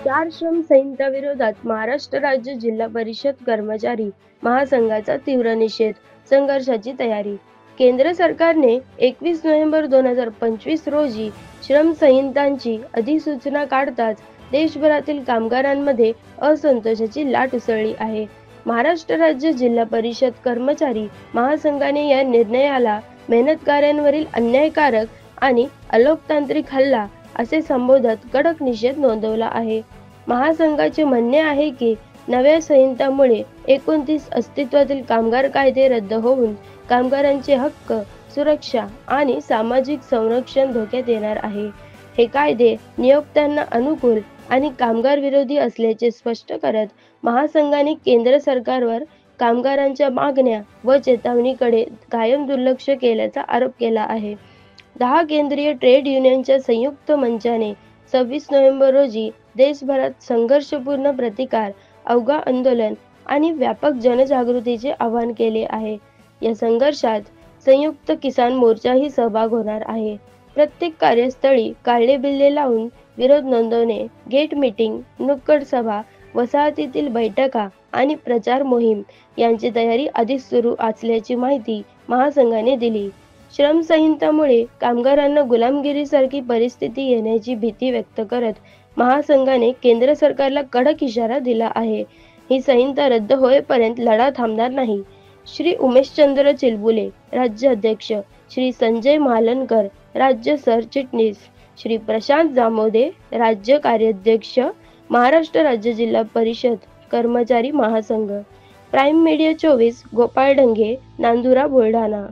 चार श्रम संहिताविरोधात महाराष्ट्र राज्य जिल्हा परिषद कर्मचारी महासंघाचा तीव्र निषेध, संघर्षाची तयारी. केंद्र सरकारने 21 नोव्हेंबर 2025 रोजी श्रम संहितांची अधिसूचना काढताच देशभरातील कामगारांमध्ये असंतोषाची लाट उसळली आहे. महाराष्ट्र राज्य जिल्हा परिषद कर्मचारी महासंघाने या निर्णयाला मेहनतकऱ्यांवरील अन्यायकारक आणि अलोकतांत्रिक हल्ला असे संबोधत कडक निषेध नोंदवला आहे. महासंघाचे म्हणणे आहे की नव्या संहितामुळे 29 अस्तित्वातील कामगार कायदे रद्द होऊन कामगारांचे हक्क, सुरक्षा आणि सामाजिक संरक्षण धोक्यात येणार आहे. हे कायदे नियोक्त्यांना अनुकूल आणि कामगार विरोधी असल्याचे स्पष्ट करत महासंघाने केंद्र सरकारवर कामगारांच्या मागण्या व चेतावणीकडे कायम दुर्लक्ष केल्याचा आरोप केला आहे. 10 केंद्रीय ट्रेड युनियनच्या संयुक्त मंचाने 26 नोव्हेंबर रोजी देशभरात संघर्षपूर्ण प्रतिकार, अवघा आंदोलन आणि व्यापक जनजागृतीचे आवाहन केले आहे. या संघर्षात संयुक्त किसान मोर्चाही सहभाग होणार आहे. प्रत्येक कार्यस्थळी काळे बिल्ले लावून विरोध नोंदवणे, गेट मीटिंग, नुक्कड सभा, वसाहतीतील बैठका आणि प्रचार मोहीम यांची तयारी आधीच सुरू असल्याची माहिती महासंघाने दिली. श्रम संहितामुळे कामगारांना गुलामगिरीसारखी परिस्थिती येण्याची भीती व्यक्त करत महासंघाने केंद्र सरकारला कडक इशारा दिला आहे. ही संहिता रद्द होईपर्यंत लढा थांबणार नाही. श्री उमेशचंद्र चिलबुले, राज्य अध्यक्ष, श्री संजय महालनकर, राज्य सरचिटणीस, श्री प्रशांत जामोदे, राज्य कार्याध्यक्ष, महाराष्ट्र राज्य जिल्हा परिषद कर्मचारी महासंघ. प्राईम मीडिया 24, गोपाळ ढंगे, नांदुरा, बुलढाणा.